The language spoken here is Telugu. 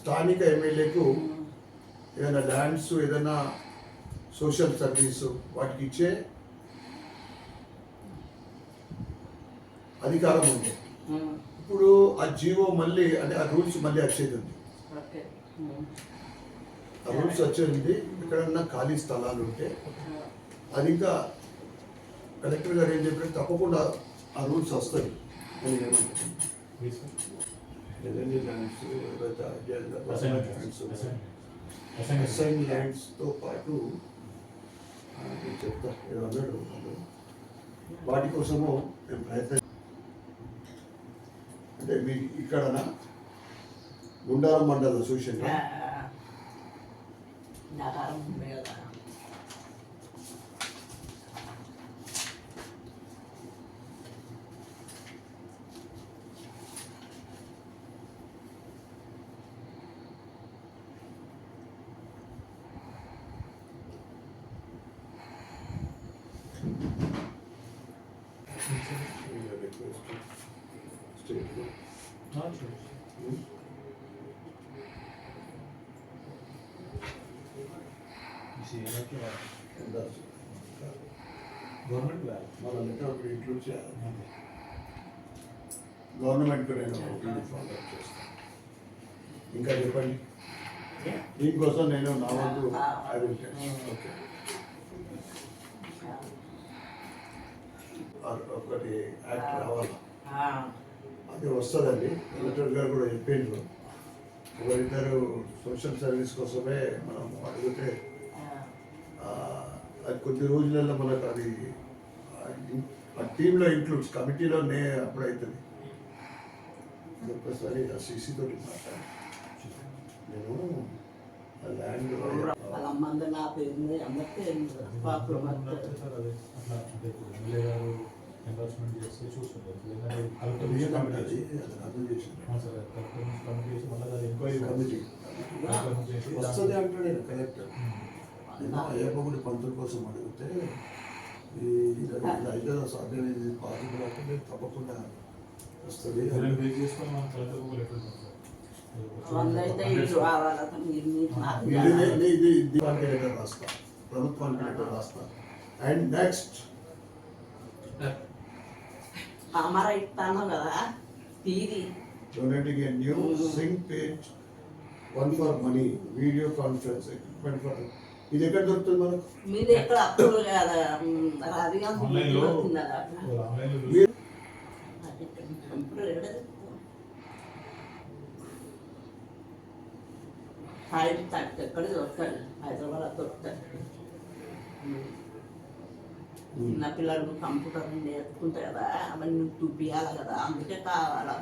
స్థానిక ఎమ్మెల్యేకు ఏదైనా ల్యాండ్స్ ఏదైనా సోషల్ సర్వీసు వాటికి ఇచ్చే అధికారం ఉంది. ఇప్పుడు ఆ జీవో మళ్ళీ అంటే ఆ రూల్స్ మళ్ళీ వచ్చేది ఉంది. ఆ రూల్స్ వచ్చేది ఎక్కడన్నా ఖాళీ స్థలాలు ఉంటే అది ఇంకా కలెక్టర్ గారు ఏం చెప్పారు, తప్పకుండా ఆ రూల్స్ వస్తాయి. అసైన్ ల్యాండ్స్తో పాటు చెప్తా ఏమన్నాడు, వాటి కోసము మేము ప్రయత్నం అంటే మీ ఇక్కడనా గుండారం మండల అసోసియేషన్ గవర్నమెంట్ మన లెటర్ ఇంక్లూడ్ చేయాలి. గవర్నమెంట్ నేను ఫాలో అప్ చేస్తాను. ఇంకా చెప్పండి, దీనికోసం నేను నా వంతు ఓకే ఒకటి యాక్ట్ రావాలి, అది వస్తుందండి. కలెక్టర్ గారు కూడా చెప్పిండ్రు, ఒకరిద్దరు సోషల్ సర్వీస్ కోసమే మనం అడిగితే అది కొద్ది రోజులలో మనకు అది ఆ టీంలో ఇంక్లూడ్స్ కమిటీలోనే అప్పుడు అవుతుంది. ఒక్కసారి ఆ సీసీ తోటి మాట్లాడి నేను ఆ ల్యాండ్ వస్తుంది అంటాడు కలెక్టర్. నేను అయ్యప్పగుడి పంతుల కోసం అడిగితే అయితే సాధ్యమైంది పాజిబుల్ అంటే తప్పకుండా వస్తుంది. దీపానికి లెటర్ రాస్తా, ప్రభుత్వానికి లెటర్ రాస్తా. And next donating a new Singh page, one for money, video conference equipment for. ఇది ఎక్కడ దొరుకుతుంది మనకు? మీరు ఎక్కడ అప్పుడు ఎక్కడ దొరుకుతాడు, హైదరాబాద్ దొరుకుతాడు. చిన్న పిల్లలు కంప్యూటర్ నేర్చుకుంటారు కదా, అవన్నీ చూపించాలి కదా, అందుకే కావాలా.